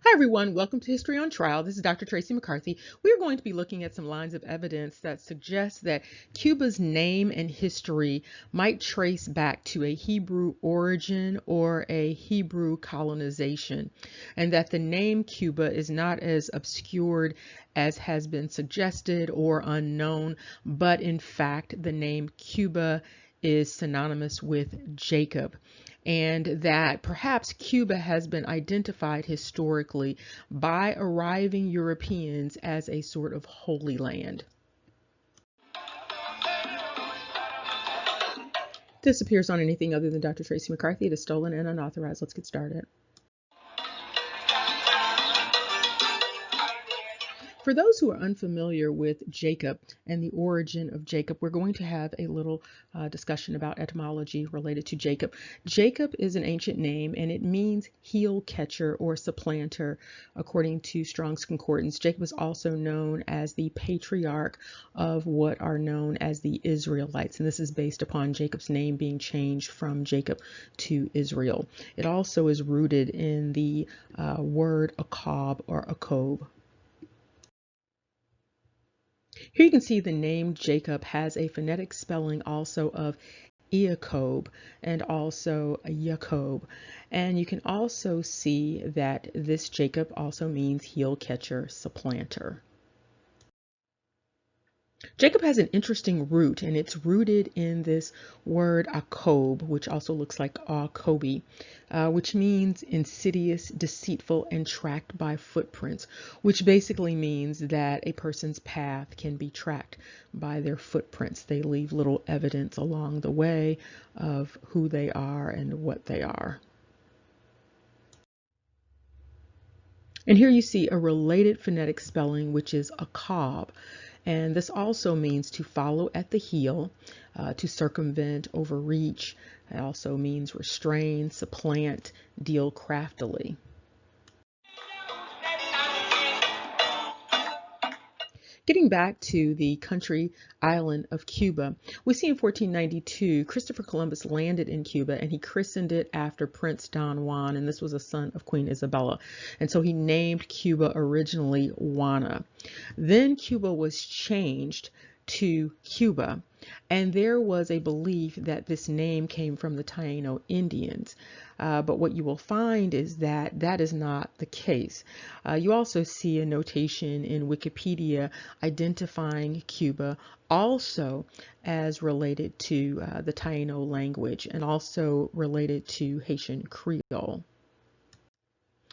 Hi everyone, welcome to History on Trial. This is Dr. Tracey McCarthy. We are going to be looking at some lines of evidence that suggest that Cuba's name and history might trace back to a Hebrew origin or a Hebrew colonization, and that the name Cuba is not as obscured as has been suggested or unknown, but in fact the name Cuba is synonymous with Jacob, and that perhaps Cuba has been identified historically by arriving Europeans as a sort of holy land. This appears on anything other than Dr. Tracey McCarthy. It is stolen and unauthorized. Let's get started. For those who are unfamiliar with Jacob and the origin of Jacob, we're going to have a little discussion about etymology related to Jacob. Jacob is an ancient name and it means heel catcher or supplanter. According to Strong's Concordance, Jacob is also known as the patriarch of what are known as the Israelites, and this is based upon Jacob's name being changed from Jacob to Israel. It also is rooted in the word akab or akob. Here you can see the name Jacob has a phonetic spelling also of Iacob and also Jacob. And you can also see that this Jacob also means heel catcher, supplanter. Jacob has an interesting root, and it's rooted in this word akob, which also looks like akobi, which means insidious, deceitful, and tracked by footprints, which basically means that a person's path can be tracked by their footprints. They leave little evidence along the way of who they are and what they are. And here you see a related phonetic spelling, which is akob. And this also means to follow at the heel, to circumvent, overreach. It also means restrain, supplant, deal craftily. Getting back to the country island of Cuba, we see in 1492 Christopher Columbus landed in Cuba and he christened it after Prince Don Juan, and this was a son of Queen Isabella. And so he named Cuba originally Juana. Then Cuba was changed to Cuba, and there was a belief that this name came from the Taino Indians. But what you will find is that that is not the case. You also see a notation in Wikipedia identifying Cuba also as related to the Taino language and also related to Haitian Creole.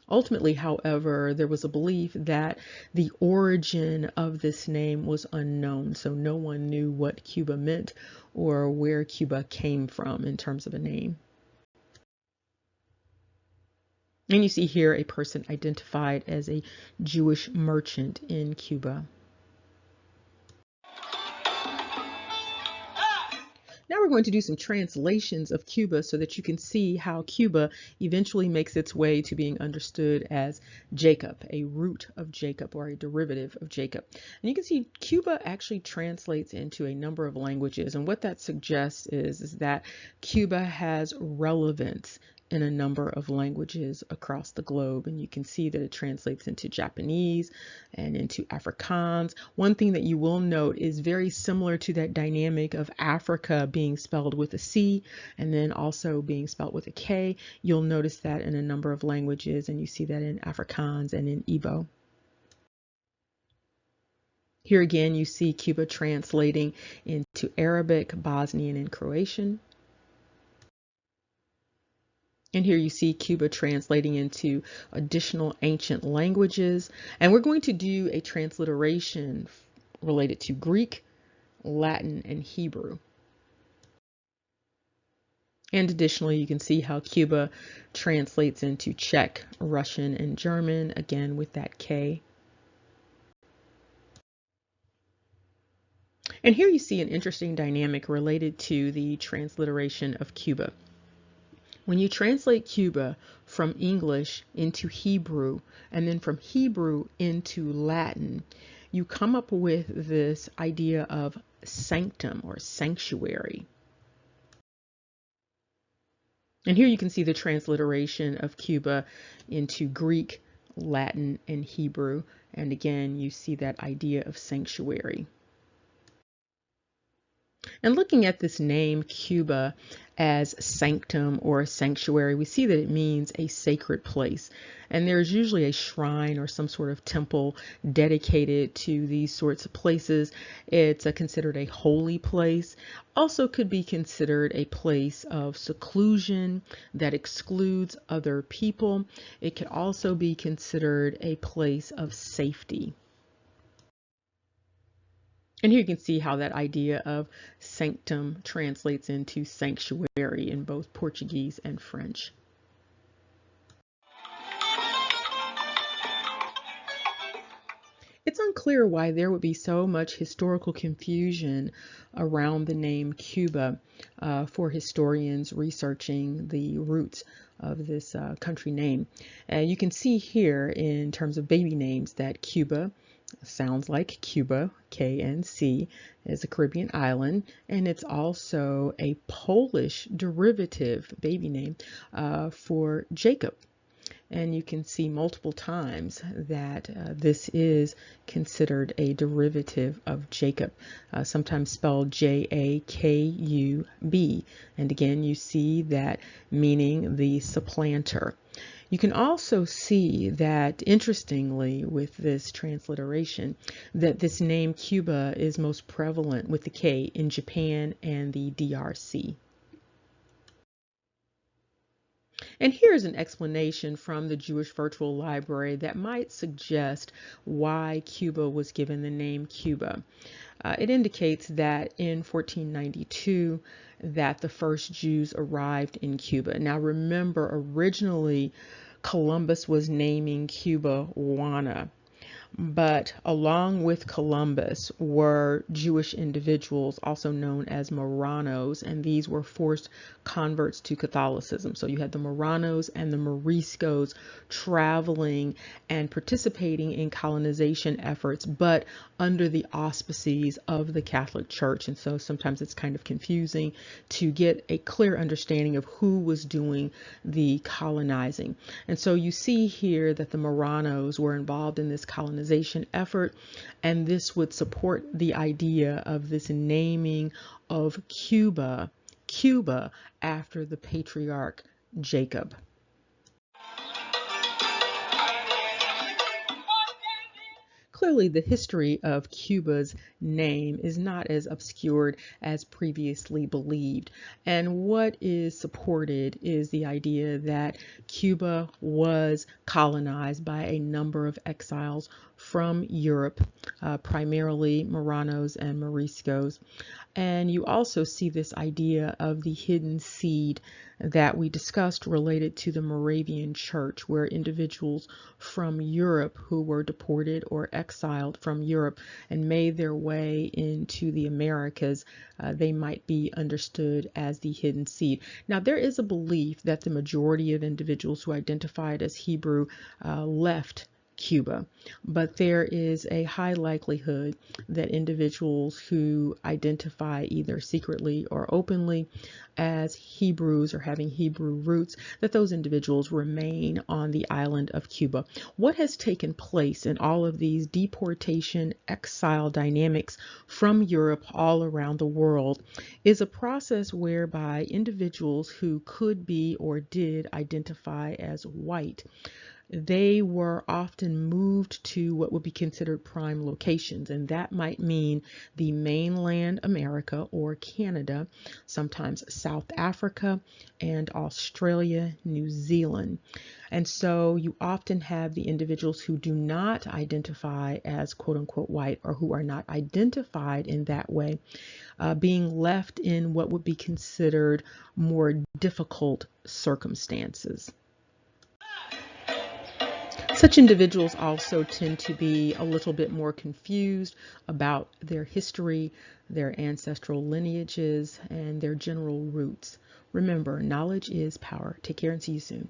Ultimately, however, there was a belief that the origin of this name was unknown, so no one knew what Cuba meant or where Cuba came from in terms of a name. And you see here a person identified as a Jewish merchant in Cuba. Now we're going to do some translations of Cuba so that you can see how Cuba eventually makes its way to being understood as Jacob, a root of Jacob or a derivative of Jacob. And you can see Cuba actually translates into a number of languages, and what that suggests is that Cuba has relevance in a number of languages across the globe, and you can see that it translates into Japanese and into Afrikaans. One thing that you will note is very similar to that dynamic of Africa being spelled with a C and then also being spelled with a K. You'll notice that in a number of languages, and you see that in Afrikaans and in Igbo. Here again, you see Cuba translating into Arabic, Bosnian, and Croatian. And here you see Cuba translating into additional ancient languages. And we're going to do a transliteration related to Greek, Latin, and Hebrew. And additionally, you can see how Cuba translates into Czech, Russian, and German, again with that K. And here you see an interesting dynamic related to the transliteration of Cuba. When you translate Cuba from English into Hebrew and then from Hebrew into Latin, you come up with this idea of sanctum or sanctuary. And here you can see the transliteration of Cuba into Greek, Latin, and Hebrew. And again, you see that idea of sanctuary. And looking at this name, Cuba, as sanctum or sanctuary, we see that it means a sacred place. And there's usually a shrine or some sort of temple dedicated to these sorts of places. It's considered a holy place. Also could be considered a place of seclusion that excludes other people. It could also be considered a place of safety. And here you can see how that idea of sanctum translates into sanctuary in both Portuguese and French. It's unclear why there would be so much historical confusion around the name Cuba for historians researching the roots of this country name. You can see here in terms of baby names that Cuba sounds like Cuba, K-N-C, is a Caribbean island, and it's also a Polish derivative baby name for Jacob. And you can see multiple times that this is considered a derivative of Jacob, sometimes spelled J-A-K-U-B. And again, you see that meaning the supplanter. You can also see that, interestingly, with this transliteration, that this name Cuba is most prevalent with the K in Japan and the DRC. And here's an explanation from the Jewish Virtual Library that might suggest why Cuba was given the name Cuba. It indicates that in 1492 that the first Jews arrived in Cuba. Now remember, originally Columbus was naming Cuba Juana. But along with Columbus were Jewish individuals, also known as Marranos, and these were forced converts to Catholicism. So you had the Marranos and the Moriscos traveling and participating in colonization efforts, but under the auspices of the Catholic Church. And so sometimes it's kind of confusing to get a clear understanding of who was doing the colonizing. And so you see here that the Marranos were involved in this colonization effort, and this would support the idea of this naming of Cuba after the patriarch Jacob. Clearly, the history of Cuba's name is not as obscured as previously believed. And what is supported is the idea that Cuba was colonized by a number of exiles from Europe, primarily Marranos and Moriscos. And you also see this idea of the hidden seed that we discussed related to the Moravian Church, where individuals from Europe who were deported or exiled from Europe and made their way into the Americas, they might be understood as the hidden seed. Now, there is a belief that the majority of individuals who identified as Hebrew left Cuba, but there is a high likelihood that individuals who identify either secretly or openly as Hebrews or having Hebrew roots, that those individuals remain on the island of Cuba. What has taken place in all of these deportation, exile dynamics from Europe all around the world is a process whereby individuals who could be or did identify as white, they were often moved to what would be considered prime locations, and that might mean the mainland America or Canada, sometimes South Africa and Australia, New Zealand. And so you often have the individuals who do not identify as quote unquote white, or who are not identified in that way, being left in what would be considered more difficult circumstances. Such individuals also tend to be a little bit more confused about their history, their ancestral lineages, and their general roots. Remember, knowledge is power. Take care and see you soon.